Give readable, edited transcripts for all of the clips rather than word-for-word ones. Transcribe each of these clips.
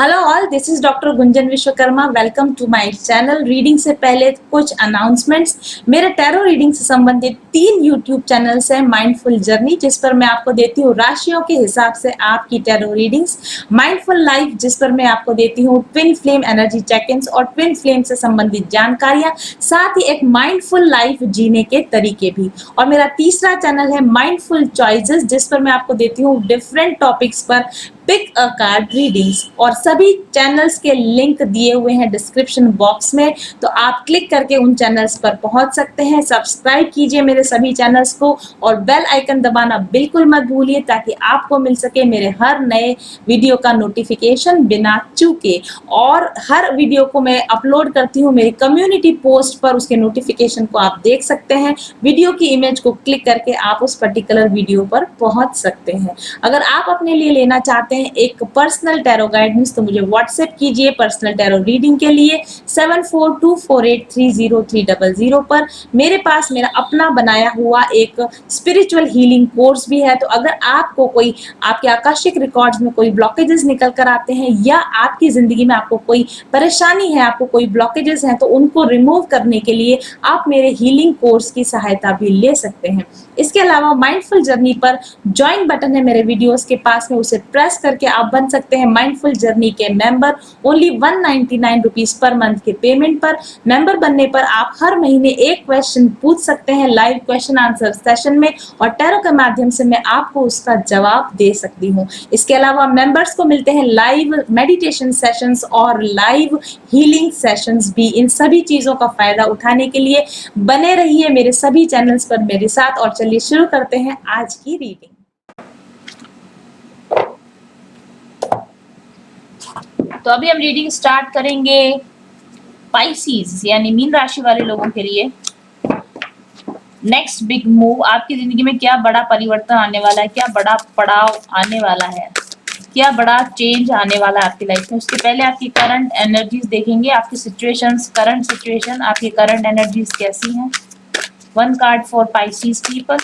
Hello all, this is doctor Gunjan Vishwakarma. Welcome to my channel. Reading से पहले कुछ announcements. मेरे टैरो रीडिंग से संबंधित 3 यूट्यूब चैनल्स हैं। माइंडफुल जर्नी, जिस पर मैं आपको देती हूँ राशियों के हिसाब से आपकी टैरो रीडिंग्स। माइंडफुल लाइफ, जिस पर मैं आपको देती हूँ ट्विन फ्लेम एनर्जी चेक-इन्स और ट्विन फ्लेम से संबंधित जानकारियां, साथ ही एक माइंडफुल लाइफ जीने के तरीके भी। और मेरा तीसरा चैनल है माइंडफुल चॉइसेस, जिस पर मैं आपको देती हूँ डिफरेंट टॉपिक्स पर पिक अ कार्ड रीडिंग्स। और सभी चैनल्स के लिंक दिए हुए हैं डिस्क्रिप्शन बॉक्स में, तो आप क्लिक करके उन चैनल्स पर पहुंच सकते हैं। सब्सक्राइब कीजिए मेरे सभी चैनल्स को और बेल आइकन दबाना बिल्कुल मत भूलिए, ताकि आपको मिल सके मेरे हर नए वीडियो का नोटिफिकेशन बिना चूके। और हर वीडियो को मैं अपलोड करती हूँ मेरी कम्युनिटी पोस्ट पर, उसके नोटिफिकेशन को आप देख सकते हैं। वीडियो की इमेज को क्लिक करके आप उस पर्टिकुलर वीडियो पर पहुंच सकते हैं। अगर आप अपने लिए लेना चाहते हैं एक पर्सनल टैरो गाइडेंस, तो मुझे व्हाट्सएप कीजिए पर्सनल टैरो रीडिंग के लिए 7424830300 पर। मेरे पास मेरा अपना बनाया हुआ एक स्पिरिचुअल हीलिंग कोर्स भी है। तो अगर आपको कोई आपके आकाशिक रिकॉर्ड्स में कोई ब्लॉकेजेस निकल कर आते हैं, या आपकी जिंदगी में आपको कोई परेशानी है, आपको कोई ब्लॉकेजेस हैं, तो उनको रिमूव करने के लिए आप मेरे हीलिंग कोर्स की सहायता भी ले सकते हैं। इसके अलावा माइंडफुल जर्नी पर ज्वाइन बटन है मेरे वीडियोस के पास में, उसे प्रेस करके आप बन सकते हैं माइंडफुल जर्नी के member. Only 199 rupees per month के पेमेंट पर। मेंबर बनने पर आप हर महीने एक क्वेश्चन पूछ सकते हैं लाइव क्वेश्चन आंसर सेशन में, और टैरो के माध्यम से मैं आपको उसका जवाब दे सकती हूँ। इसके अलावा मेंबर्स को मिलते हैं लाइव मेडिटेशन सेशंस और लाइव हीलिंग सेशंस भी। इन सभी चीजों का फायदा उठाने के लिए बने रहिए मेरे सभी चैनल्स पर मेरे साथ। और चलिए शुरू करते हैं आज की रीडिंग। तो अभी हम रीडिंग स्टार्ट करेंगे पाइसीज यानी मीन राशि वाले लोगों के लिए। नेक्स्ट बिग मूव, आपकी जिंदगी में क्या बड़ा परिवर्तन आने वाला है, क्या बड़ा पड़ाव आने वाला है, क्या बड़ा चेंज आने वाला है आपकी लाइफ में। उसके पहले आपकी करंट एनर्जीज देखेंगे, आपकी सिचुएशंस, करंट सिचुएशन, आपकी करंट एनर्जीज कैसी हैं। 1 card for Pisces people,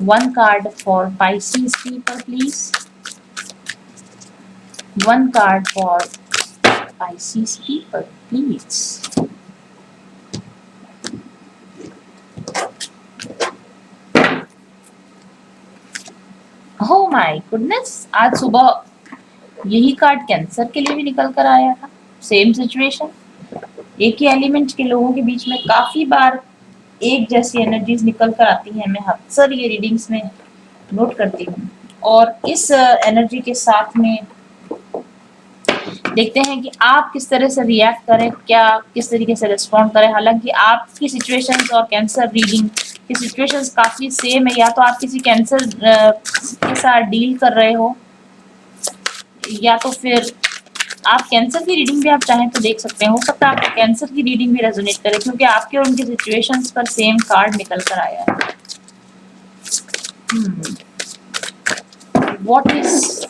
1 card for Pisces people please, 1 card for Pisces people, please. Oh my goodness, आज सुबह यही कार्ड कैंसर के लिए भी निकल कर आया था। सेम सिचुएशन, एक ही एलिमेंट के लोगों के बीच में काफी बार एक जैसी एनर्जीज निकल कर आती हैं। मैं अक्सर ये रीडिंग्स में नोट करती हूँ, और इस एनर्जी के साथ में देखते हैं कि आप किस तरह से रिएक्ट करें, क्या किस तरीके से रिस्पॉन्ड करें। हालांकि आपकी सिचुएशंस और कैंसर रीडिंग की सिचुएशंस काफी सेम है। या तो आप किसी कैंसर के साथ डील कर रहे हो, या तो फिर आप कैंसर की रीडिंग भी आप चाहें तो देख सकते हैं। हो सकता है आपको कैंसर की रीडिंग भी रेजोनेट करे, क्योंकि आपके और उनकी सिचुएशंस पर सेम कार्ड निकल कर आया है। What is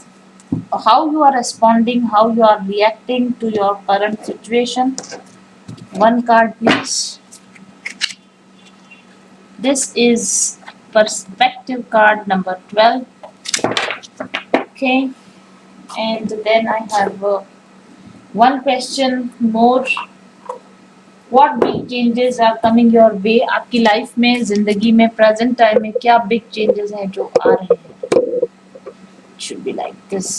how you are responding, how you are reacting to your current situation. 1 card please. This is perspective card number 12. Okay, and then I have one question more. What big changes are coming your way? आपकी life में, जिंदगी में, present time में क्या big changes हैं जो आ रहे हैं? Should be like this.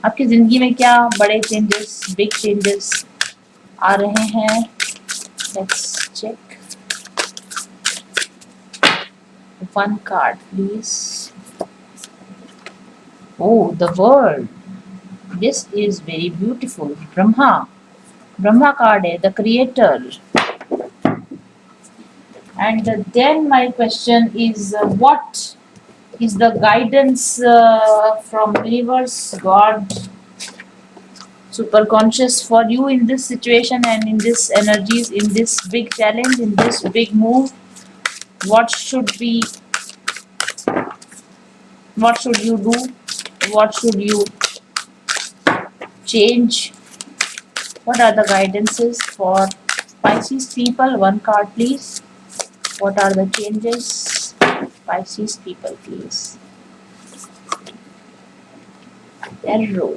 आपकी जिंदगी में क्या बड़े चेंजेस, बिग चेंजेस आ रहे हैं? Let's check. 1 card please. Oh, the world. This is very beautiful. Brahma card है, the creator. And then my question is, what is the guidance from universe, God, superconscious for you in this situation and in this energies, in this big challenge, in this big move? What should you do? What should you change? What are the guidances for Pisces people? 1 card please. What are the changes? Pisces people please. Tarot.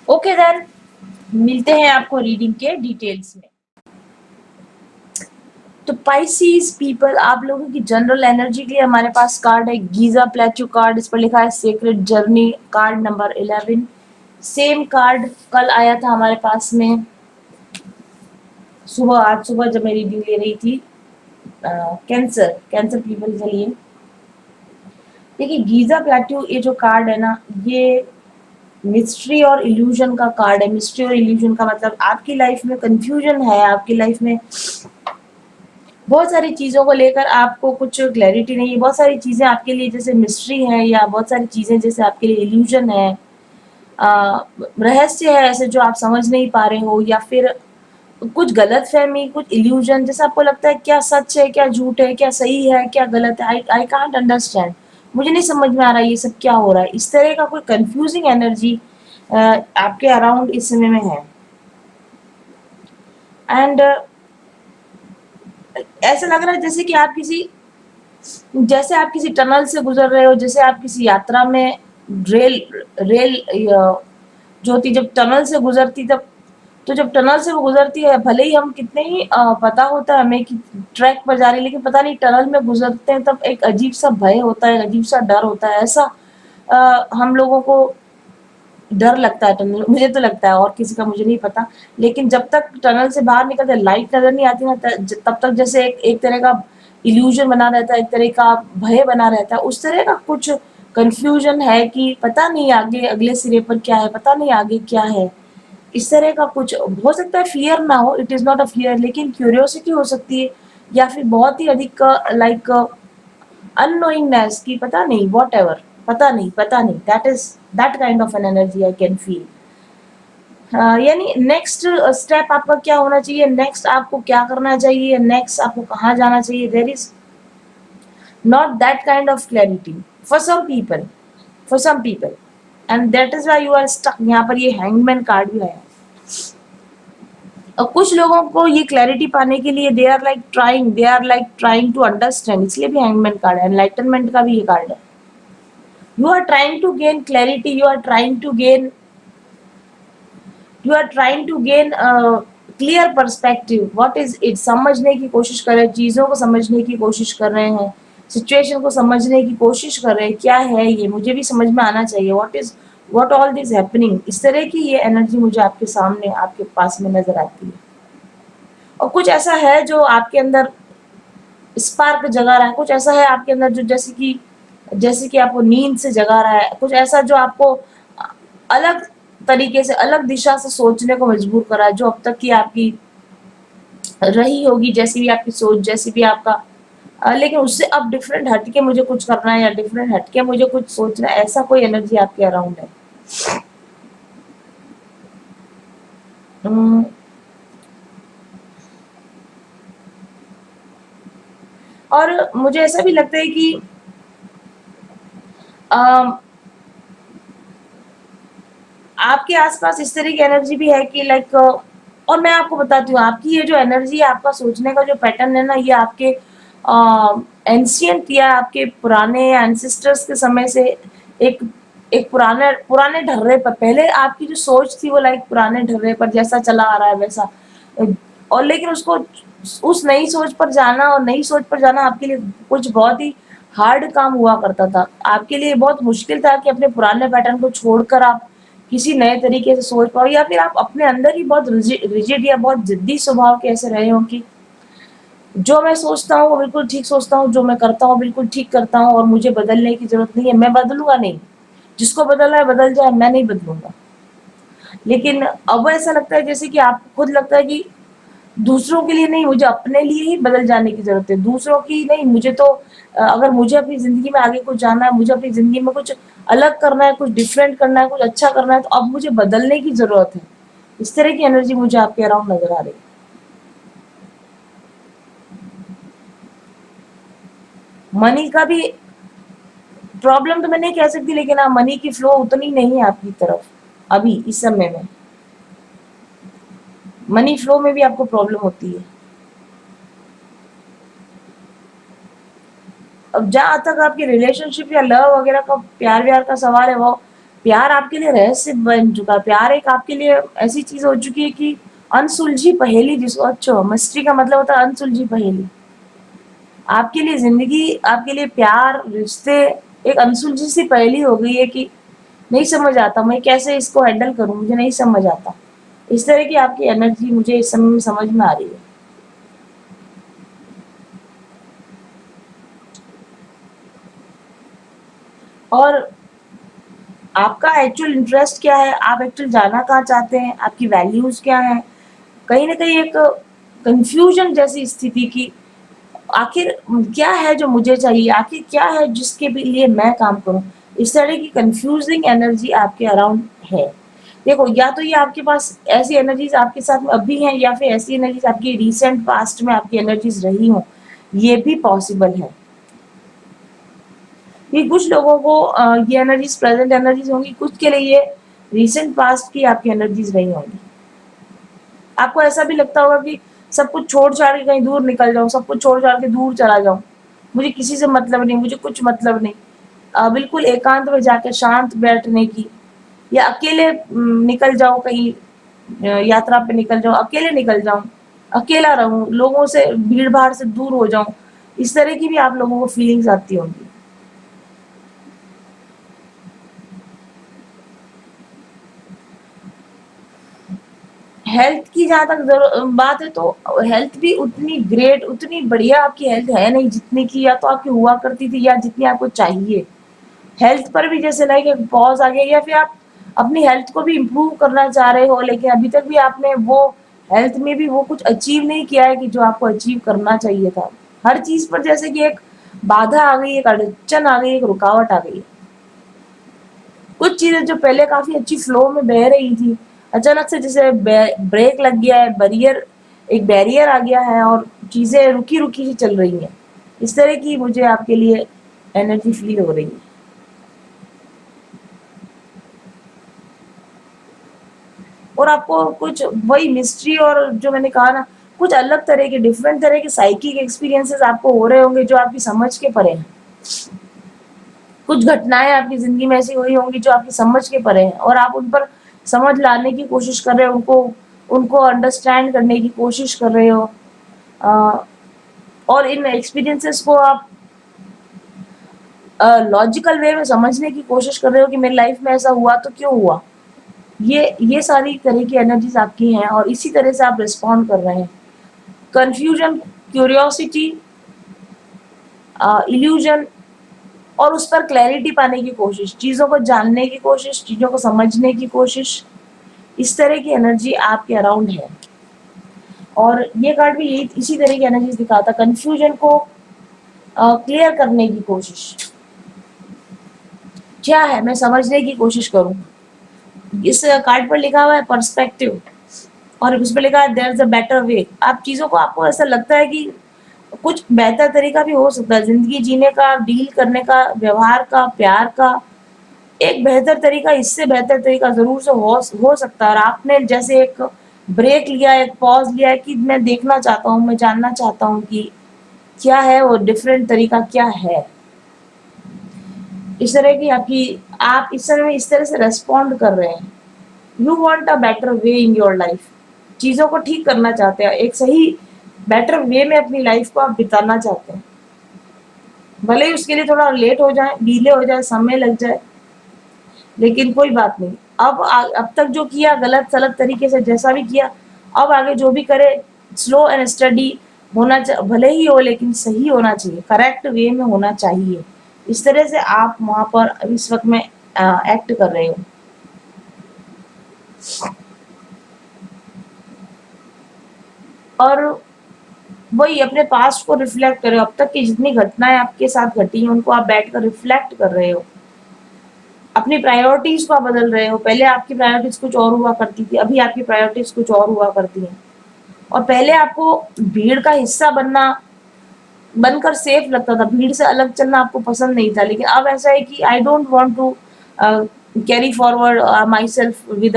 Okay then, मिलते हैं आपको reading के details में। तो Pisces people, आप लोगों की general energy के लिए हमारे पास कार्ड है गीजा प्लेट्यू कार्ड। इस पर लिखा है secret journey, card number 11। Same card कल आया था हमारे पास में सुबह, आज सुबह जब मैं रीडिंग ले रही थी कैंसर पीपल के लिए। देखिए गीजा प्लेट्यू ये जो कार्ड है ना, ये मिस्ट्री और इल्यूजन का कार्ड है। मिस्ट्री और इल्यूजन का मतलब आपकी लाइफ में कंफ्यूजन है, आपकी लाइफ में बहुत सारी चीजों को लेकर आपको कुछ क्लैरिटी नहीं है, बहुत सारी चीजें आपके लिए जैसे मिस्ट्री है, या बहुत सारी चीजें जैसे आपके लिए इल्यूजन है, रहस्य है ऐसे जो आप समझ नहीं पा रहे हो, या फिर कुछ गलत फहमी, कुछ इल्यूजन जैसे आपको लगता है क्या सच है क्या झूठ है, क्या सही है क्या गलत है, आई कांट अंडरस्टैंड, मुझे नहीं समझ में आ रहा है ये सब क्या हो रहा है। इस तरह का कोई कंफ्यूजिंग एनर्जी आपके अराउंड इस समय में है। एंड ऐसा लग रहा है जैसे आप किसी टनल से गुजर रहे हो, जैसे आप किसी यात्रा में रेल रेल जो होती जब टनल से गुजरती तब, तो जब टनल से वो गुजरती है भले ही हम कितने ही पता होता है हमें कि ट्रैक पर जा रही है, लेकिन पता नहीं टनल में गुजरते हैं तब एक अजीब सा भय होता है, अजीब सा डर होता है। ऐसा हम लोगों को डर लगता है टनल, मुझे तो लगता है, और किसी का मुझे नहीं पता। लेकिन जब तक टनल से बाहर निकलते लाइट नजर नहीं आती ना, तब तक जैसे एक तरह का इल्यूजन बना रहता है, एक तरह का भय बना रहता है, उस तरह का कुछ कंफ्यूजन है कि पता नहीं आगे अगले सिरे पर क्या है, पता नहीं आगे क्या है। इस तरह का कुछ हो सकता है, फियर ना हो, it is not a fear, लेकिन क्यूरियोसिटी हो सकती है, या फिर बहुत ही अधिक लाइक अननोइंगनेस की पता नहीं, वॉट एवर, पता नहीं, that is that kind of an energy I can feel. यानी नेक्स्ट स्टेप आपका क्या होना चाहिए, नेक्स्ट आपको क्या करना चाहिए, नेक्स्ट आपको कहाँ जाना चाहिए, there is not that kind of clarity for some people, and that is why you are stuck. यहाँ पर ये हैंगमैन कार्ड भी आया। और कुछ लोगों को ये क्लैरिटी पाने के लिए they are like trying to understand, इसलिए भी हैंगमैन कार्ड है। एनलाइटनमेंट का भी ये कार्ड है। You are trying to gain clarity, you are trying to gain clear perspective, what is it, समझने की कोशिश कर रहे हैं, चीजों को समझने की कोशिश कर रहे हैं, सिचुएशन को समझने की कोशिश कर रहे हैं, क्या है ये, मुझे भी समझ में आना चाहिए, व्हाट ऑल दिस हैपनिंग। इस तरह की ये एनर्जी मुझे आपके सामने आपके पास में नजर आती है। और कुछ ऐसा है जो आपके अंदर स्पार्क जगा रहा है, कुछ ऐसा है आपके अंदर जो जैसे कि आपको नींद से जगा रहा है, कुछ ऐसा जो आपको अलग तरीके से, अलग दिशा से सोचने को मजबूर कर रहा है, जो अब तक की आपकी रही होगी, जैसी भी आपकी सोच, जैसी भी आपका लेकिन उससे अब डिफरेंट हटके मुझे कुछ करना है, या डिफरेंट हटके मुझे कुछ सोचना है, ऐसा कोई एनर्जी आपके अराउंड है। हम्म, और मुझे ऐसा भी लगता है कि अम, आपके आसपास इस तरह की एनर्जी भी है कि लाइक, और मैं आपको बताती हूँ, आपकी ये जो एनर्जी है, आपका सोचने का जो पैटर्न है ना, ये आपके एंशियंट या आपके पुराने एंसेस्टर्स के समय से एक एक पुराने पुराने ढर्रे पर, पहले आपकी जो सोच थी वो लाइक पुराने ढर्रे पर जैसा चला आ रहा है वैसा, और लेकिन उसको उस नई सोच पर जाना, और नई सोच पर जाना आपके लिए कुछ बहुत ही हार्ड काम हुआ करता था। आपके लिए बहुत मुश्किल था कि अपने पुराने पैटर्न को छोड़कर आप किसी नए तरीके से सोच पाओ, या फिर आप अपने अंदर ही बहुत रिजिड या बहुत जिद्दी स्वभाव के ऐसे रहे हो कि जो मैं सोचता हूँ वो बिल्कुल ठीक सोचता हूँ, जो मैं करता हूँ बिल्कुल ठीक करता हूँ, और मुझे बदलने की जरूरत नहीं है, मैं बदलूंगा नहीं, जिसको बदलना है बदल जाए, मैं नहीं बदलूंगा। लेकिन अब ऐसा लगता है जैसे कि आपको खुद लगता है कि दूसरों के लिए नहीं, मुझे अपने लिए ही बदल जाने की जरूरत है, दूसरों की नहीं। मुझे तो अगर मुझे अपनी जिंदगी में आगे कुछ जाना है, मुझे अपनी जिंदगी में कुछ अलग करना है, कुछ डिफरेंट करना है, कुछ अच्छा करना है, तो अब मुझे बदलने की जरूरत है। इस तरह की एनर्जी मुझे आपके अराउंड नजर आ रही है। मनी का भी प्रॉब्लम तो मैं नहीं कह सकती, लेकिन हाँ, मनी की फ्लो उतनी नहीं है आपकी तरफ अभी इस समय में, मनी फ्लो में भी आपको प्रॉब्लम होती है। अब जहाँ तक आपके रिलेशनशिप या लव वगैरह का प्यार व्यार का सवाल है, वो प्यार आपके लिए रहस्य बन चुका है। प्यार एक आपके लिए ऐसी चीज हो चुकी है कि अनसुलझी पहेली, जिसको अच्छा मिस्ट्री का मतलब होता है अनसुलझी पहेली। आपके लिए जिंदगी, आपके लिए प्यार, रिश्ते एक अनसुलझी सी पहेली हो गई है कि नहीं समझ आता मैं कैसे इसको हैंडल करूं, मुझे नहीं समझ आता। इस तरह की आपकी एनर्जी मुझे इस समय में समझ में आ रही है। और आपका एक्चुअल इंटरेस्ट क्या है, आप एक्चुअल जाना कहाँ चाहते हैं, आपकी वैल्यूज क्या है, कहीं ना कहीं एक कंफ्यूजन जैसी स्थिति की आखिर क्या है जो मुझे चाहिए, आखिर क्या है जिसके भी लिए मैं काम करूं। इस तरह की कंफ्यूजिंग एनर्जी आपके अराउंड है। देखो, या तो ये आपके पास ऐसी एनर्जीज आपके साथ में अभी हैं, या फिर ऐसी एनर्जीज आपकी रिसेंट पास्ट में आपकी एनर्जीज रही हो, ये भी पॉसिबल है। कि कुछ लोगों को ये एनर्जीज प्रेजेंट एनर्जीज होंगी, कुछ के लिए ये रिसेंट पास्ट की आपकी एनर्जीज नहीं होंगी। आपको ऐसा भी लगता होगा कि सब कुछ छोड़ छाड़ के कहीं दूर निकल जाऊं, सब कुछ छोड़ छाड़ के दूर चला जाऊं, मुझे किसी से मतलब नहीं, मुझे कुछ मतलब नहीं। बिल्कुल एकांत में जाके शांत बैठने की, या अकेले निकल जाऊं कहीं, यात्रा पे निकल जाऊं, अकेले निकल जाऊं, अकेला रहूं, लोगों से भीड़ भाड़ से दूर हो जाऊं। इस तरह की भी आप लोगों को फीलिंग्स आती होंगी। हेल्थ की जहाँ तक बात है, तो हेल्थ भी उतनी ग्रेट, उतनी बढ़िया आपकी हेल्थ है नहीं जितनी की या तो आपकी हुआ करती थी, या जितनी आपको चाहिए। हेल्थ पर भी जैसे लाइक एक पॉज आ गया, या फिर आप अपनी हेल्थ को भी इम्प्रूव करना चाह रहे हो, लेकिन अभी तक भी आपने वो हेल्थ में भी वो कुछ अचीव नहीं किया है कि जो आपको अचीव करना चाहिए था। हर चीज पर जैसे कि एक बाधा आ गई, एक अड़चन आ गई, एक रुकावट आ गई। कुछ चीजें जो पहले काफी अच्छी फ्लो में बह रही थी, अचानक से जैसे ब्रेक लग गया है, बैरियर, एक बैरियर आ गया है, और चीजें रुकी रुकी सी चल रही हैं। इस तरह की मुझे आपके लिए एनर्जी फील हो रही है। और आपको कुछ वही मिस्ट्री, और जो मैंने कहा ना, कुछ अलग तरह के डिफरेंट तरह के साइकिक एक्सपीरियंसेस आपको हो रहे होंगे जो आपकी समझ के परे हैं। कुछ घटनाएं आपकी जिंदगी में ऐसी हुई होंगी जो आपकी समझ के परे हैं, और आप उन पर समझ लाने की कोशिश कर रहे हो, उनको उनको अंडरस्टैंड करने की कोशिश कर रहे हो। अ, और इन एक्सपीरियंसेस को आप लॉजिकल वे में समझने की कोशिश कर रहे हो कि मेरी लाइफ में ऐसा हुआ तो क्यों हुआ। ये सारी तरह की एनर्जीज आपकी हैं, और इसी तरह से आप रिस्पॉन्ड कर रहे हैं। कंफ्यूजन, क्यूरियोसिटी, इल्यूजन, और उस पर क्लैरिटी पाने की कोशिश, चीज़ों को जानने की कोशिश, चीज़ों को समझने की कोशिश, इस तरह की एनर्जी आपके अराउंड है। और ये कार्ड भी यही इसी तरह की एनर्जी दिखाता, कंफ्यूजन को क्लियर करने की कोशिश। क्या है, मैं समझने की कोशिश करूँ। इस कार्ड पर लिखा हुआ है पर्सपेक्टिव, और उस पर लिखा है there is a better way. आप चीज़ों को, आपको ऐसा लगता है कि कुछ बेहतर तरीका भी हो सकता है जिंदगी जीने का, डील करने का, व्यवहार का, प्यार का। एक बेहतर तरीका, इससे बेहतर तरीका जरूर से हो सकता है। और आपने जैसे एक ब्रेक लिया, एक पॉज लिया है कि मैं देखना चाहता हूँ, मैं जानना चाहता हूँ कि क्या है वो डिफरेंट तरीका, क्या है। इस तरह की आपकी, आप इस समय में इस तरह से रेस्पॉन्ड कर रहे हैं। You want a better way in your life. चीज़ों को ठीक करना चाहते हैं, एक सही बेटर वे में अपनी लाइफ को आप बिताना चाहते हैं। भले ही उसके लिए थोड़ा लेट हो जाए, डिले हो जाए, समय लग जाए, लेकिन कोई बात नहीं। अब तक जो किया गलत सलत तरीके से जैसा भी किया, अब आगे जो भी करे स्लो एंड स्टडी भले ही हो, लेकिन सही होना चाहिए, करेक्ट वे में होना चाहिए। इस तरह से आप वहां पर इस वक्त में एक्ट कर रहे हो। और वही अपने पास्ट को रिफ्लेक्ट कर रहे हो, अब तक की जितनी घटनाएं आपके साथ घटी हैं उनको आप बैठ कर रिफ्लेक्ट कर रहे हो। अपनी प्रायोरिटीज को आप बदल रहे हो। पहले आपकी प्रायोरिटीज कुछ और हुआ करती थी, अभी आपकी प्रायोरिटीज कुछ और हुआ करती हैं। और पहले आपको भीड़ का हिस्सा बनकर सेफ लगता था, भीड़ से अलग चलना आपको पसंद नहीं था, लेकिन अब ऐसा है कि I don't want to carry forward myself with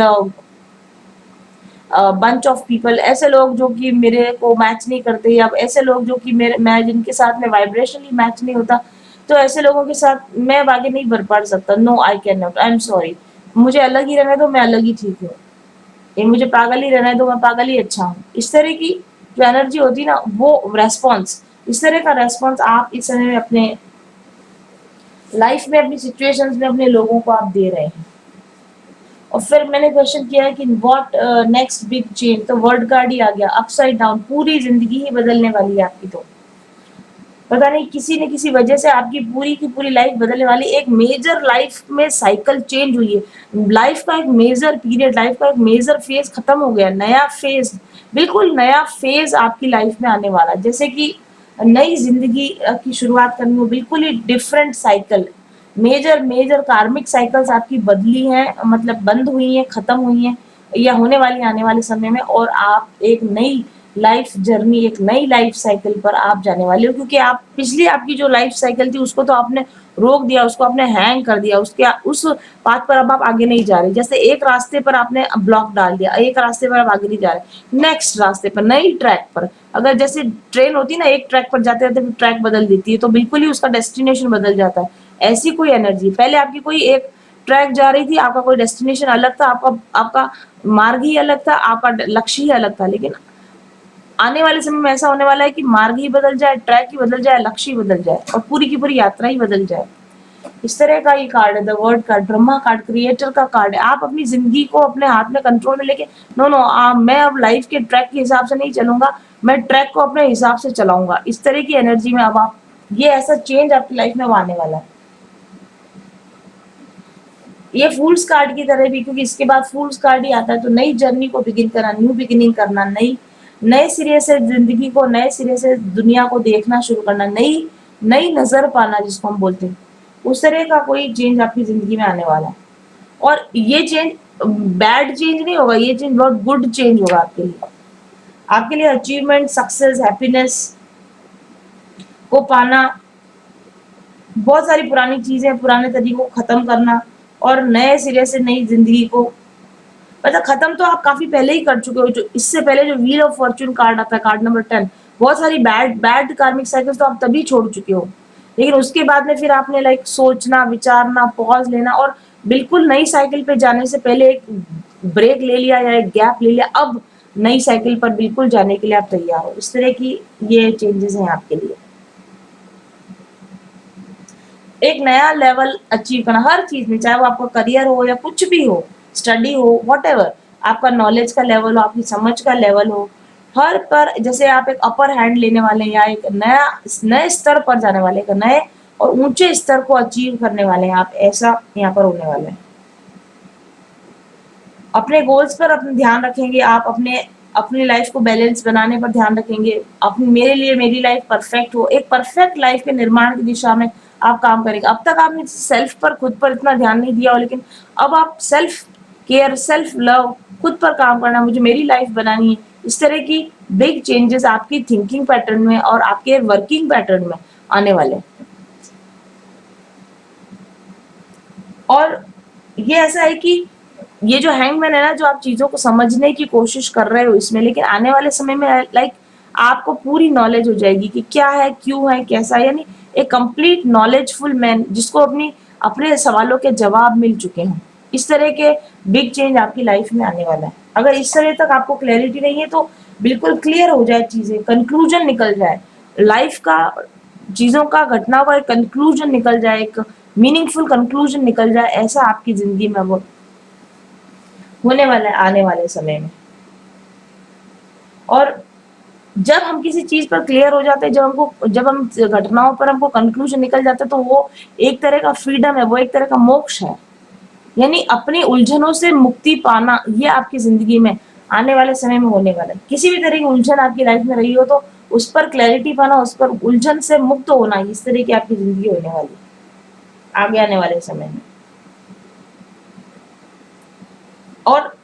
bunch of people. ऐसे लोग जो कि मेरे को मैच नहीं करते, या ऐसे लोग जो कि मेरे मैं जिनके साथ में वाइब्रेशनली मैच नहीं होता, तो ऐसे लोगों के साथ मैं अब आगे नहीं बढ़ सकता। No, I can not, I am sorry. मुझे अलग ही रहने दो, मैं अलग ही ठीक हूँ। ये मुझे पागल ही रहने दो, मैं पागल ही अच्छा हूँ। इस तरह की जो एनर्जी होती है ना, वो रेस्पॉन्स, इस तरह का रेस्पॉन्स आप इस समय में अपने लाइफ में, अपनी सिचुएशंस में, अपने लोगों को आप दे रहे हैं। और फिर मैंने क्वेश्चन किया है कि व्हाट नेक्स्ट बिग चेंज, तो वर्ड कार्ड ही आ गया अपसाइड डाउन। पूरी जिंदगी ही बदलने वाली है आपकी। तो पता नहीं किसी न किसी वजह से आपकी पूरी की पूरी लाइफ बदलने वाली। एक मेजर लाइफ में साइकिल चेंज हुई है। लाइफ का एक मेजर पीरियड, लाइफ का एक मेजर फेज खत्म हो गया। नया फेज, बिल्कुल नया फेज आपकी लाइफ में आने वाला है। जैसे कि नई जिंदगी की शुरुआत करनी हो, बिल्कुल ही डिफरेंट साइकिल। मेजर मेजर कार्मिक साइकिल्स आपकी बदली हैं, मतलब बंद हुई हैं, खत्म हुई हैं या होने वाली आने वाले समय में। और आप एक नई लाइफ जर्नी, एक नई लाइफ साइकिल पर आप जाने वाले हो। क्योंकि आप पिछली आपकी जो लाइफ साइकिल थी उसको तो आपने रोक दिया, उसको आपने हैंग कर दिया, उसके उस पाथ पर अब आप आगे नहीं जा रहे। जैसे एक रास्ते पर आपने ब्लॉक डाल दिया, एक रास्ते पर आप आगे नहीं जा रहे, नेक्स्ट रास्ते पर, नई ट्रैक पर। अगर जैसे ट्रेन होती है ना, एक ट्रैक पर जाते जाते फिर ट्रैक बदल देती है, तो बिल्कुल ही उसका डेस्टिनेशन बदल जाता है। ऐसी कोई एनर्जी, पहले आपकी कोई एक ट्रैक जा रही थी, आपका कोई डेस्टिनेशन अलग था, आपका आपका मार्ग ही अलग था, आपका लक्ष्य ही अलग था। लेकिन आने वाले समय में ऐसा होने वाला है कि मार्ग ही बदल जाए, ट्रैक ही बदल जाए, लक्ष्य ही बदल जाए और पूरी की पूरी यात्रा ही बदल जाए। इस तरह का ये कार्ड है, the word card, Brahma card, creator का कार्ड है। आप अपनी जिंदगी को अपने हाथ में कंट्रोल में लेके, नो नो, मैं अब लाइफ के ट्रैक के हिसाब से नहीं चलूंगा, मैं ट्रैक को अपने हिसाब से चलाऊंगा। इस तरह की एनर्जी में अब आप, ये ऐसा चेंज आपकी लाइफ में आने वाला है। ये फूल्स कार्ड की तरह भी, क्योंकि इसके बाद फूल्स कार्ड ही आता है। तो नई जर्नी को बिगिन करना, न्यू बिगिनिंग करना, नई नए सिरे से जिंदगी को, नए सिरे से दुनिया को देखना शुरू करना, नई नई नजर पाना जिसको हम बोलते हैं, उस तरह का कोई चेंज आपकी जिंदगी में आने वाला है। और ये चेंज बैड चेंज नहीं होगा, ये चेंज बहुत गुड चेंज होगा आपके लिए। आपके लिए अचीवमेंट, सक्सेस, हैप्पीनेस को पाना, बहुत सारी पुरानी चीजें, पुराने तरीकों को खत्म करना और नए सिरे से नई जिंदगी को, मतलब खत्म तो आप काफी पहले ही कर चुके हो। जो इससे पहले जो व्हील ऑफ फॉर्च्यून कार्ड आता है, कार्ड नंबर 10, बहुत सारी बैड बैड कार्मिक साइकिल्स तो आप तभी छोड़ चुके हो। लेकिन उसके बाद में फिर आपने लाइक सोचना, विचारना, पॉज लेना और बिल्कुल नई साइकिल पे जाने से पहले एक ब्रेक ले लिया या एक गैप ले लिया। अब नई साइकिल पर बिल्कुल जाने के लिए आप तैयार हो। इस तरह की ये चेंजेस हैं आपके लिए। एक नया लेवल अचीव करना हर चीज में, चाहे वो आपका करियर हो या कुछ भी हो, स्टडी हो, वॉट, आपका नॉलेज का लेवल हो, आपकी समझ का लेवल हो, हर पर जैसे आप एक अपर हैंड लेने वाले हैं या एक नया नए स्तर पर जाने वाले, एक नए और ऊंचे स्तर को अचीव करने वाले हैं आप, ऐसा यहाँ पर होने वाला है। अपने गोल्स पर अपने ध्यान रखेंगे आप, अपने अपनी लाइफ को बैलेंस बनाने पर ध्यान रखेंगे। अपनी, मेरे लिए मेरी लाइफ परफेक्ट हो, एक परफेक्ट लाइफ के निर्माण की दिशा में आप काम करेंगे। अब तक आपने सेल्फ पर, खुद पर इतना ध्यान नहीं दिया हो, लेकिन अब आप सेल्फ केयर, सेल्फ लव, खुद पर काम करना, मुझे मेरी लाइफ बनानी है, इस तरह की बिग चेंजेस आपकी थिंकिंग पैटर्न में और आपके वर्किंग पैटर्न में आने वाले हैं। और ये ऐसा है कि ये जो हैंगमैन है ना, जो आप चीजों को समझने की कोशिश कर रहे हो इसमें, लेकिन आने वाले समय में लाइक आपको पूरी नॉलेज हो जाएगी कि क्या है, क्यों है, कैसा है। यानी एक कंप्लीट नॉलेजफुल मैन जिसको अपनी अपने सवालों के जवाब मिल चुके हैं। इस तरह के बिग चेंज आपकी लाइफ में आने वाला है। अगर इस तरह तक आपको क्लैरिटी नहीं है तो बिल्कुल क्लियर हो जाए चीजें, कंक्लूजन निकल जाए लाइफ का, चीजों का, घटनाओं का एक कंक्लूजन निकल जाए, एक मीनिंगफुल कंक्लूजन निकल जाए, ऐसा आपकी जिंदगी में वो होने वाला है आने वाले समय में। और जब हम किसी चीज पर क्लियर हो जाते हैं, जब हम घटनाओं पर हमको कंक्लूजन निकल जाता है, तो वो एक तरह का फ्रीडम है, वो एक तरह का मोक्ष है। यानी अपनी उलझनों से मुक्ति पाना, ये आपकी जिंदगी में आने वाले समय में होने वाला है। किसी भी तरह की उलझन आपकी लाइफ में रही हो तो उस पर क्लैरिटी पाना, उस पर उलझन से मुक्त होना, इस तरह की आपकी जिंदगी होने वाली है आगे आने वाले समय में। और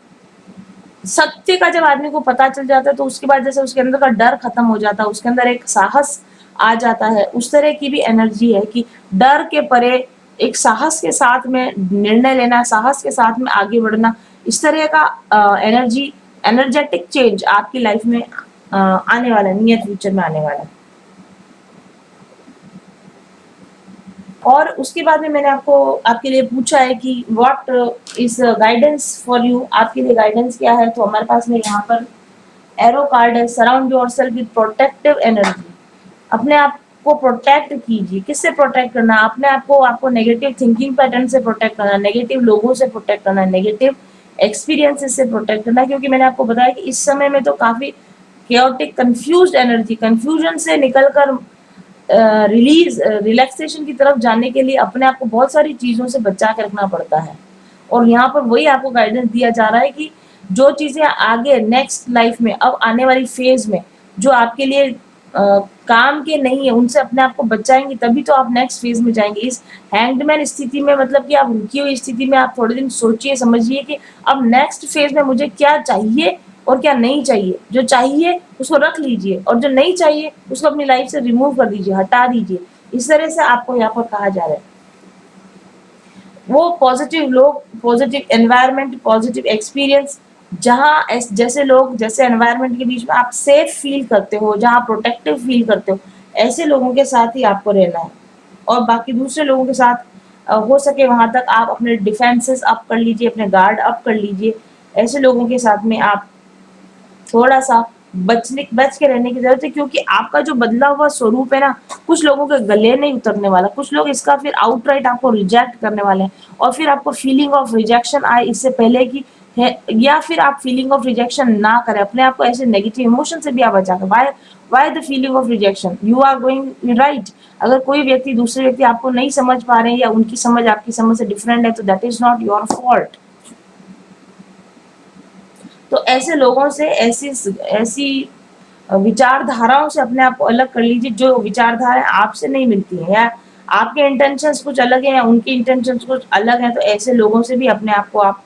सत्य का जब आदमी को पता चल जाता है तो उसके बाद जैसे उसके अंदर का डर खत्म हो जाता है, उसके अंदर एक साहस आ जाता है। उस तरह की भी एनर्जी है कि डर के परे एक साहस के साथ में निर्णय लेना, साहस के साथ में आगे बढ़ना, इस तरह का एनर्जी, एनर्जेटिक चेंज आपकी लाइफ में आने वाला है, नियर फ्यूचर में आने वाला है। और उसके बाद में मैंने आपको आपके लिए पूछा है कि what is guidance for you, आपके लिए गाइडेंस क्या है। तो हमारे पास में यहाँ पर एरो कार्ड है, surround yourself with protective energy. अपने आप को प्रोटेक्ट कीजिए। किससे प्रोटेक्ट करना? अपने आप को, आपको नेगेटिव थिंकिंग पैटर्न से प्रोटेक्ट करना, नेगेटिव लोगों से प्रोटेक्ट करना, नेगेटिव एक्सपीरियंसेस से प्रोटेक्ट करना। क्योंकि मैंने आपको बताया कि इस समय में तो काफी chaotic कंफ्यूज्ड एनर्जी, कंफ्यूजन से निकलकर रिलीज रिलैक्सेशन की तरफ जाने के लिए अपने आप को बहुत सारी चीजों से बचा के रखना पड़ता है। और यहाँ पर वही आपको गाइडेंस दिया जा रहा है कि जो चीजें आगे नेक्स्ट लाइफ में, अब आने वाली फेज में जो आपके लिए काम के नहीं है, उनसे अपने आप को बचाएंगे तभी तो आप नेक्स्ट फेज में जाएंगे। इस हैंगमैन स्थिति में मतलब कि आप रुकी हुई स्थिति में आप थोड़े दिन सोचिए, समझिए कि अब नेक्स्ट फेज में मुझे क्या चाहिए और क्या नहीं चाहिए। जो चाहिए उसको रख लीजिए और जो नहीं चाहिए उसको अपनी लाइफ से रिमूव कर दीजिए, हटा दीजिए। इस तरह से आपको यहाँ पर कहा जा रहा है। वो पॉजिटिव लोग, पॉजिटिव एनवायरनमेंट, पॉजिटिव एक्सपीरियंस, जहाँ जैसे लोग, जैसे एनवायरनमेंट के बीच में आप सेफ फील करते हो, जहाँ प्रोटेक्टिव फील करते हो, ऐसे लोगों के साथ ही आपको रहना है। और बाकी दूसरे लोगों के साथ हो सके वहां तक आप अपने डिफेंसेस अप कर लीजिए, अपने गार्ड अप कर लीजिए। ऐसे लोगों के साथ में आप थोड़ा सा बच के रहने की जरूरत है। क्योंकि आपका जो बदला हुआ स्वरूप है ना, कुछ लोगों के गले नहीं उतरने वाला। कुछ लोग इसका फिर आउटराइट आपको रिजेक्ट करने वाले हैं और फिर आपको फीलिंग ऑफ रिजेक्शन आए इससे पहले कि है, या फिर आप फीलिंग ऑफ रिजेक्शन ना करें। अपने आप को ऐसे नेगेटिव इमोशन से भी आप बचा कर, why the feeling of rejection, you are going right. अगर कोई व्यक्ति, दूसरे व्यक्ति आपको नहीं समझ पा रहे हैं या उनकी समझ आपकी समझ से डिफरेंट है तो that is not your fault. तो ऐसे लोगों से, ऐसी ऐसी विचारधाराओं से अपने आप को अलग कर लीजिए जो विचारधाराएं आपसे नहीं मिलती हैं, या आपके इंटेंशंस कुछ अलग है या उनके इंटेंशंस कुछ अलग है। तो ऐसे लोगों से भी अपने आप को आप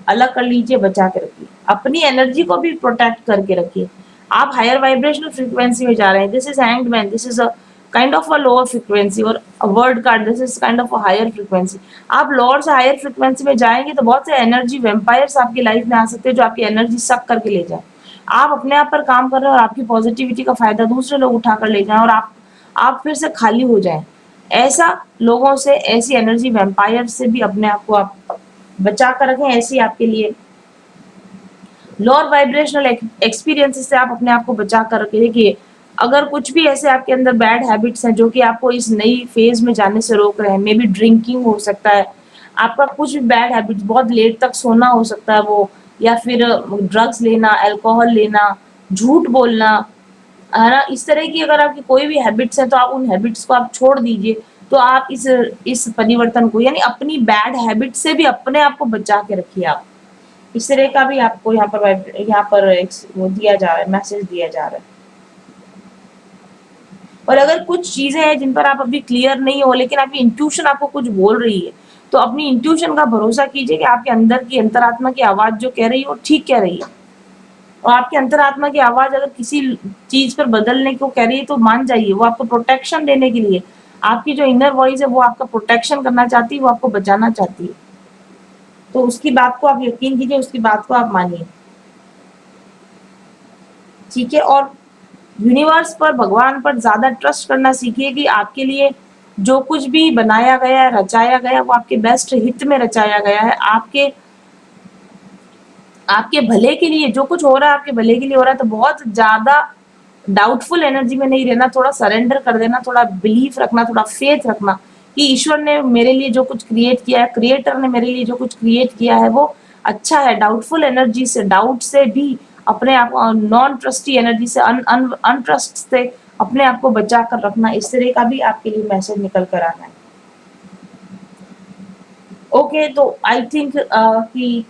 अलग कर लीजिए, बचा के रखिए। अपनी एनर्जी को भी प्रोटेक्ट करके रखिए। आप हायर वाइब्रेशनल फ्रीक्वेंसी में जा रहे हैं। This is hanged man, this is a kind of a lower frequency, और word card, this is kind of a higher frequency. आप लोअर से हायर फ्रीक्वेंसी में जाएंगे तो बहुत से एनर्जी वेम्पायर्स आपकी लाइफ में आ सकते हैं जो आपकी एनर्जी सक करके ले जाए। आप अपने आप पर काम कर रहे हैं और आपकी पॉजिटिविटी का फायदा दूसरे लोग उठाकर ले जाएं और आप फिर से खाली हो जाएं। ऐसा लोगों से, ऐसी एनर्जी वेम्पायर से भी अपने आप को आप बचा कर रखें। ऐसी आपके लिए लोअर वाइब्रेशनल एक्सपीरियंसेस से आप अपने आप को बचा कर रखें। देखिए, अगर कुछ भी ऐसे आपके अंदर बैड हैबिट्स हैं जो कि आपको इस नई फेज में जाने से रोक रहे हैं, मे बी ड्रिंकिंग हो सकता है, आपका कुछ भी बैड हैबिट्स, बहुत लेट तक सोना हो सकता है वो, या फिर ड्रग्स लेना, अल्कोहल लेना, झूठ बोलना, है ना। इस तरह की अगर आपकी कोई भी हैबिट्स है तो आप उन हैबिट्स को आप छोड़ दीजिए। तो आप इस परिवर्तन को, यानी अपनी बैड हैबिट से भी अपने आप को बचा के रखिए। आप इस तरह का भी आपको यहाँ पर एक वो दिया जा रहा है, मैसेज दिया जा रहा है। और अगर कुछ चीजें हैं जिन पर आप अभी क्लियर नहीं हो लेकिन आपकी इंट्यूशन आपको कुछ बोल रही है, तो अपनी इंट्यूशन का भरोसा कीजिए कि आपके अंदर की अंतरात्मा की आवाज जो कह रही है वो ठीक कह रही है। और आपकी अंतरात्मा की आवाज अगर किसी चीज पर बदलने को कह रही है तो मान जाइए, वो आपको प्रोटेक्शन देने के लिए, आपकी जो इनर वॉइस है वो आपका प्रोटेक्शन करना चाहती है, वो आपको बचाना चाहती है। तो उसकी बात को आप यकीन कीजिए, उसकी बात को आप मानिए, ठीक है। और यूनिवर्स पर, भगवान पर ज्यादा ट्रस्ट करना सीखिए कि आपके लिए जो कुछ भी बनाया गया, रचाया गया, वो आपके बेस्ट हित में रचाया गया है। आपके आपके भले के लिए जो कुछ हो रहा है, आपके भले के लिए हो रहा है। तो बहुत ज्यादा डाउटफुल एनर्जी में नहीं रहना, थोड़ा सरेंडर कर देना, थोड़ा बिलीफ रखना, थोड़ा फेथ रखना कि ईश्वर ने मेरे लिए जो कुछ क्रिएट किया है, क्रिएटर ने मेरे लिए जो कुछ क्रिएट किया है वो अच्छा है। डाउटफुल एनर्जी से, डाउट से भी अपने आप, नॉन ट्रस्टी एनर्जी से, अनट्रस्ट से अपने आप को बचा कर रखना, इस तरह का भी आपके लिए मैसेज निकल कर आना है। ओके, तो आई थिंक कि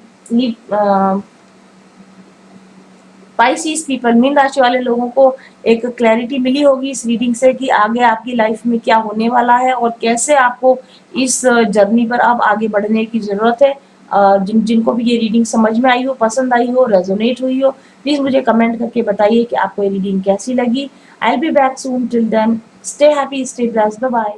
स्पाइसीज पीपल, मीन राशि वाले लोगों को एक क्लैरिटी मिली होगी इस रीडिंग से कि आगे आपकी लाइफ में क्या होने वाला है और कैसे आपको इस जर्नी पर अब आगे बढ़ने की जरूरत है। जिनको भी ये रीडिंग समझ में आई हो, पसंद आई हो, रेजोनेट हुई हो, प्लीज मुझे कमेंट करके बताइए कि आपको ये रीडिंग कैसी लगी। I will be back soon, till then stay happy, stay blessed, bye bye.